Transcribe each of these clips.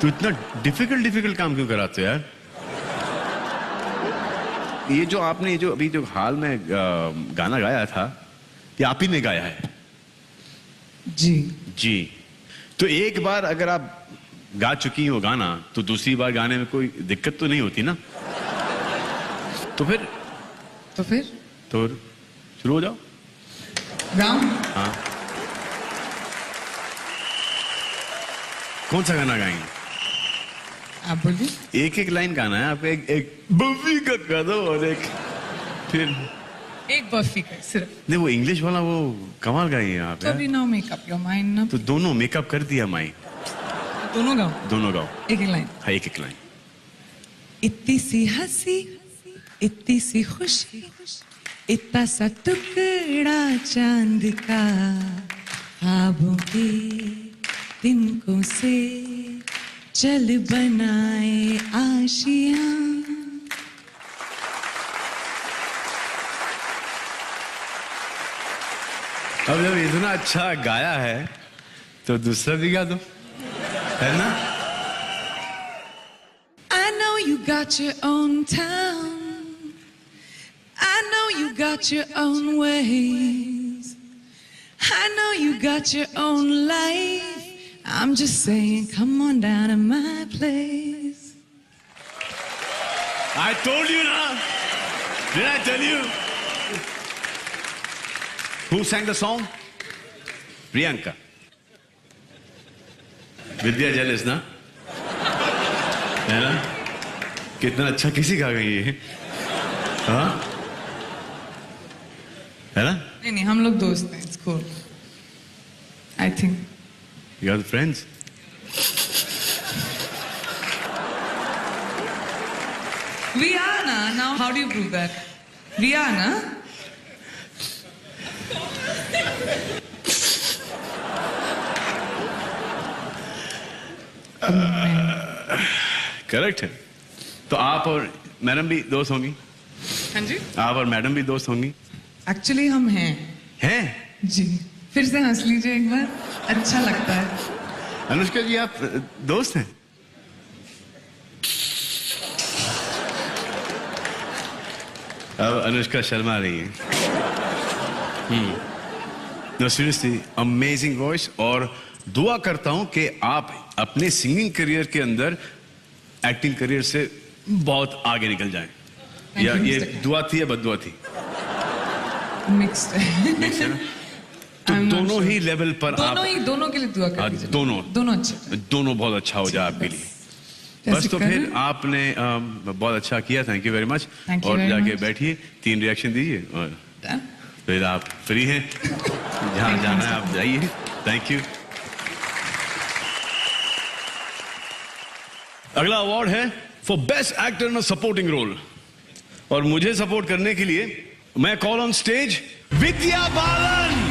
तो इतना डिफिकल्ट काम क्यों कराते हो यार? ये जो आपने जो अभी जो हाल में गाना गाया था, ये आप ही ने गाया है? जी जी। तो एक बार अगर आप गा चुकी हो गाना, तो दूसरी बार गाने में कोई दिक्कत तो नहीं होती ना? तो फिर तो शुरू हो जाओ। गाऊं? हाँ। कौन सा गाना गाएंगे? आप बोलिए। एक एक लाइन गाना है आप। एक बफी का गा दो और एक फिर एक बफी का सिर्फ। नहीं, वो इंग्लिश वाला वो कमाल गाई है आप तो अभी नो मेकअप योर माइंड ना। तो दोनों मेकअप कर दिया माई। दोनों गाओ। दोनों गाओ। एक एक लाइन। हाँ, एक एक लाइन। इतनी सी हंसी, इतनी सी खुशी, इतना सा टुकड़ा चांद का, ख्वाबों के तिनकों से चल बनाए आशियां। अब जब इतना अच्छा गाया है तो दूसरा भी गा दो, है ना? I know you got your own town. I know you got your own ways. I know you got your own life. I'm just saying, come on down to my place. I told you ना? Did I tell you? Who sang the song? Priyanka. विद्या जेलिस ना? है ना? कितना अच्छा किसी गा गई है? हाँ? है ना? नहीं, हम लोग दोस्त हैं, it's cool. I think. You are the friends. We are na. Now, how do you prove that? We are na. Correct है। तो आप और मैडम भी दोस्त होंगी? हाँ जी। आप और मैडम भी दोस्त होंगी? Actually, हम हैं। हैं? जी। फिर से हंस लीजिए एक बार, अच्छा लगता है। अनुष्का जी, आप दोस्त हैं? अब अनुष्का शर्मा रही है। No seriously, amazing voice. और दुआ करता हूं कि आप अपने सिंगिंग करियर के अंदर एक्टिंग करियर से बहुत आगे निकल जाएं। या ये दुआ थी या बददुआ थी? मिक्स्ड है। मिक्स है ना? तो दोनों ही लेवल पर आप दोनों के लिए दुआ कर दीजिए। दोनों अच्छे। दोनों बहुत अच्छा हो जाए आपके लिए। बस तो फिर आपने बहुत अच्छा किया, थैंक यू वेरी मच। और जाके बैठिए, 3 रिएक्शन दीजिए और फिर आप फ्री हैं। जहाँ जाना है आप जाइए। Thank you. अगला अवार्ड है for best actor in a supporting role, और मुझे सपोर्ट करने के लिए मैं call on stage Vidya Balan.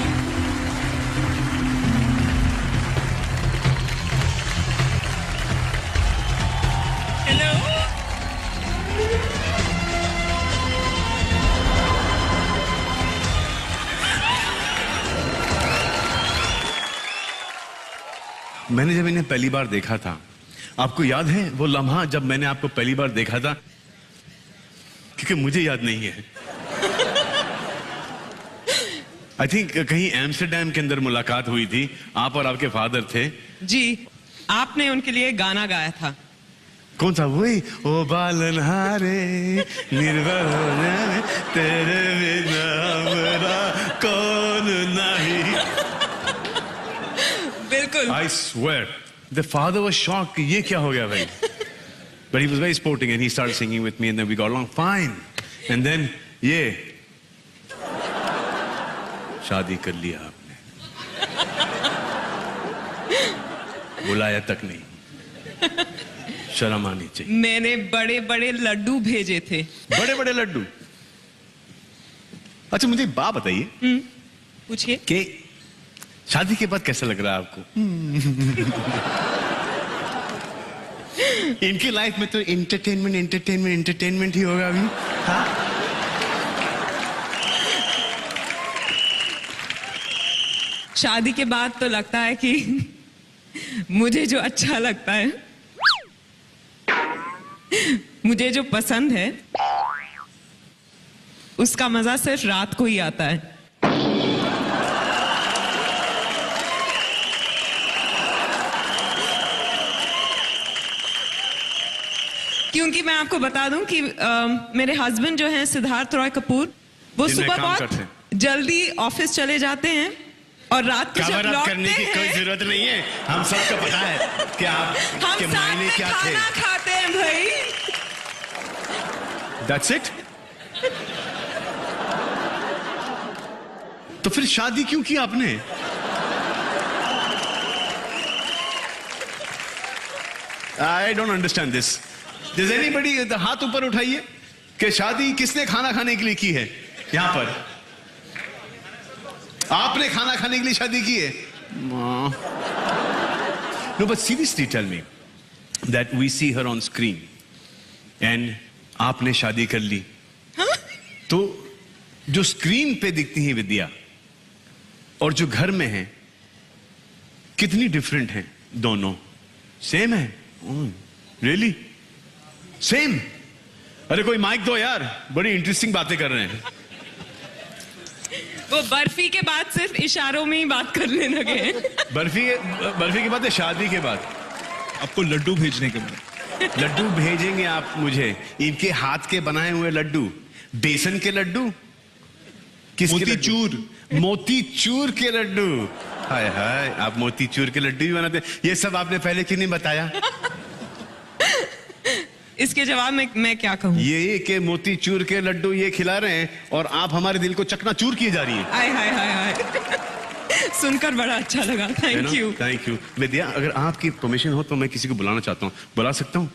मैंने जब इन्हें पहली बार देखा था, आपको याद है वो लम्हा जब मैंने आपको पहली बार देखा था? क्योंकि मुझे याद नहीं है। आई थिंक कहीं एम्स्टरडैम के अंदर मुलाकात हुई थी, आप और आपके फादर थे। जी, आपने उनके लिए गाना गाया था। कौन सा? वही ओ बालन हारे निर्भर हो जाए तेरे बिना हमरा कौन नहीं। बिल्कुल। I swear, the father was shocked कि ये क्या हो गया भाई? But he was very sporting and he started singing with me and then we got along fine. And then ये शादी कर लिया आपने, बुलाया तक नहीं, शर्म आनी चाहिए। मैंने बड़े बड़े लड्डू भेजे थे। बड़े बड़े लड्डू? अच्छा मुझे एक बात बताइए, पूछिए। कि शादी के बाद कैसा लग रहा है आपको? इनकी लाइफ में तो एंटरटेनमेंट ही होगा अभी। हाँ? शादी के बाद तो लगता है कि मुझे जो अच्छा लगता है, मुझे जो पसंद है, उसका मजा सिर्फ रात को ही आता है। क्योंकि मैं आपको बता दूं कि मेरे हस्बैंड जो हैं सिद्धार्थ रॉय कपूर, वो दिन में सुबह काम बहुत करते हैं। जल्दी ऑफिस चले जाते हैं और रात को जब कवर अप लौटते करने की कोई हैं, जरूरत नहीं है, हम सबको पता है कि आप हम के साथ मायने में क्या थे। खाना खाते हैं भाई। That's it? तो फिर शादी क्यों की आपने? I don't understand this. Does anybody हाथ ऊपर उठाइए कि शादी किसने खाना खाने के लिए की है? यहां पर आपने खाना खाने के लिए शादी की है? No, but seriously tell me that we see her on screen and आपने शादी कर ली, तो जो स्क्रीन पे दिखती है विद्या और जो घर में है कितनी डिफरेंट है दोनों? सेम है? Really same? अरे कोई माइक दो यार, बड़ी इंटरेस्टिंग बातें कर रहे हैं। वो बर्फी के बाद सिर्फ इशारों में ही बात करने लगे हैं। बर्फी के बाद है शादी के बाद? आपको लड्डू भेजने के बाद। लड्डू भेजेंगे आप मुझे? इनके हाथ के बनाए हुए लड्डू, बेसन के लड्डू, किसके लड्डू? मोतीचूर के लड्डू। हाय हाय, आप मोतीचूर के लड्डू भी बनाते हैं? ये सब आपने पहले क्यों नहीं बताया? इसके जवाब में मैं क्या कहूँ? ये कि मोतीचूर के लड्डू ये खिला रहे हैं और आप हमारे दिल को चकनाचूर किए जा रही हैं। हाय हाय हाय हाय। सुनकर बड़ा अच्छा लगा, थैंक यू। थैंक यू विद्या। अगर आपकी परमिशन हो तो मैं किसी को बुलाना चाहता हूँ, बुला सकता हूँ?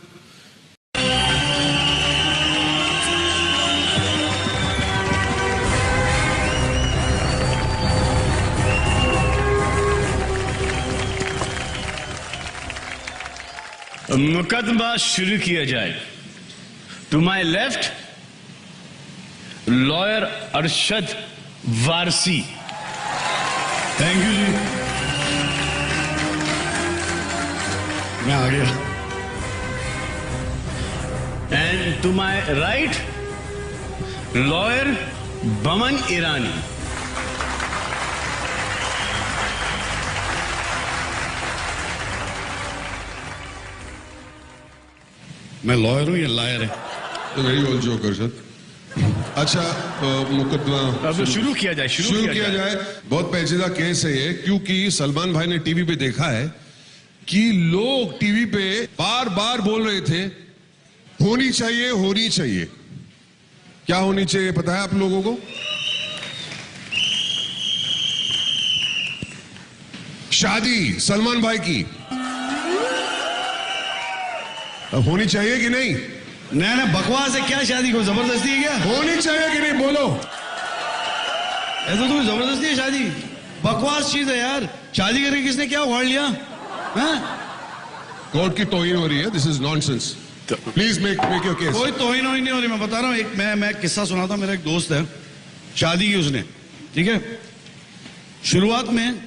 मुकदमा शुरू किया जाए। To my left lawyer Arshad Warsi. Thank you ji, मैं आ गया। And to my right lawyer Boman Irani. मैं लॉयर हूँ या लायर है? Very old joke Arshad. अच्छा, मुकदमा अब शुरू किया जाए। शुरू किया जाए। बहुत पेचीदा केस है ये, क्योंकि सलमान भाई ने टीवी पे देखा है कि लोग टीवी पे बार बार बोल रहे थे होनी चाहिए, होनी चाहिए। क्या होनी चाहिए पता है आप लोगों को? शादी सलमान भाई की अब होनी चाहिए कि नहीं? नहीं बकवास है क्या? शादी को जबरदस्ती है क्या? होनी चाहिए कि नहीं बोलो? ऐसा तो जबरदस्ती है शादी? बकवास चीज है यार। शादी करके किसने क्या उखाड़ लिया? कोर्ट की तौहीन हो रही है। This is nonsense. Please make your case. कोई तौहीन नहीं हो रही, मैं बता रहा हूँ। एक मैं किस्सा सुनाता हूँ। मेरा एक दोस्त है, शादी की उसने, ठीक है। शुरुआत में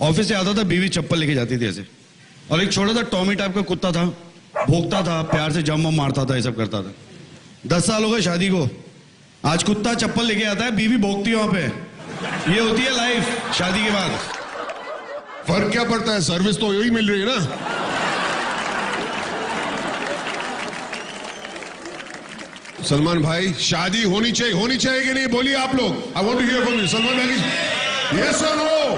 ऑफिस से आता था, बीवी चप्पल लेके जाती थी ऐसे, और एक छोटा सा टॉमी टाइप का कुत्ता था, भोंकता था, प्यार से जम मारता था, ये सब करता था। 10 साल हो गए शादी को। आज कुत्ता चप्पल लेके आता है, बीवी भोंकती है वहां पे। ये होती है लाइफ शादी के बाद। फर्क क्या पड़ता है? सर्विस तो यही मिल रही है ना। सलमान भाई, शादी होनी चाहिए कि नहीं? बोलिए आप लोग। I want to hear from you. Salman भाई, यस और नो?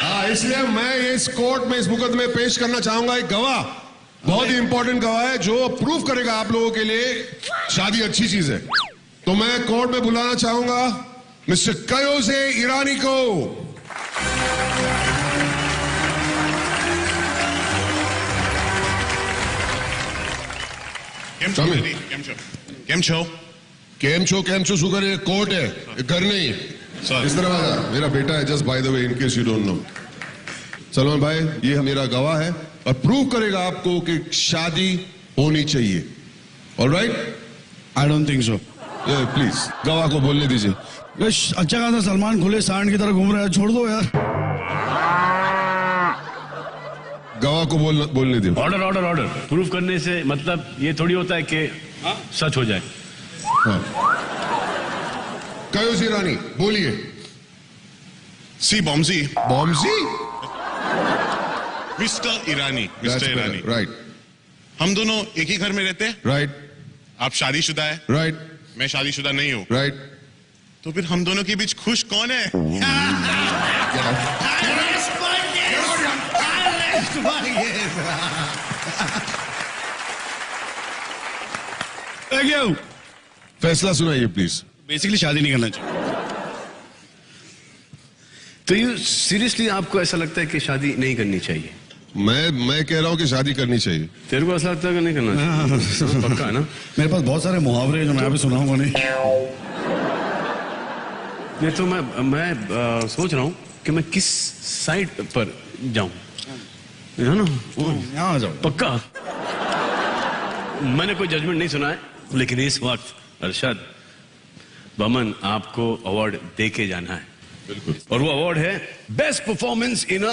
हाँ, इसलिए मैं इस कोर्ट में, इस मुकदमे में पेश करना चाहूंगा एक गवाह। बहुत ही इंपॉर्टेंट गवाह है जो प्रूफ करेगा आप लोगों के लिए शादी अच्छी चीज है। तो मैं कोर्ट में बुलाना चाहूंगा मिस्टर कयोसे ईरानी को। केम छो शुगर है। कोर्ट है, घर नहीं है। इस तरह आजा। मेरा बेटा है, just by the way, in case you don't know. Salman भाई, ये मेरा गवाह है और प्रूव करेगा आपको कि शादी होनी चाहिए। Alright? I don't think so. Please गवाह को बोलने दीजिए। अच्छा खासा सलमान खुले सांड की तरह घूम रहा है, छोड़ दो यार। गवाह को बोलने दो। Order order order. प्रूफ करने से मतलब ये थोड़ी होता है कि सच हो जाए। हाँ। कयो ईरानी बोलिए। सी बॉम्जी। बॉम्जी? मिस्टर ईरानी। मिस्टर ईरानी। राइट। हम दोनों एक ही घर में रहते हैं। राइट। आप शादीशुदा है। राइट। मैं शादीशुदा नहीं हूँ। राइट। तो फिर हम दोनों के बीच खुश कौन है? फैसला सुनाइए प्लीज। बेसिकली शादी नहीं करना चाहिए। तो ये सीरियसली आपको ऐसा लगता है कि शादी नहीं करनी चाहिए? मैं कह रहा हूँ कि शादी करनी चाहिए। तेरे को ऐसा लगता है कि नहीं करना चाहिए? पक्का है ना? मेरे पास बहुत सारे मुहावरे हैं जो मैं अभी सुनाऊंगा नहीं। नहीं तो मैं सोच रहा हूँ कि मैं किस साइड पर जाऊं, है ना? यहाँ आ जाओ। पक्का? मैंने कोई जजमेंट नहीं सुना है, लेकिन इस वक्त अरशद बमन आपको अवार्ड दे के जाना है। बिल्कुल। और वो अवार्ड है बेस्ट परफॉर्मेंस इन अ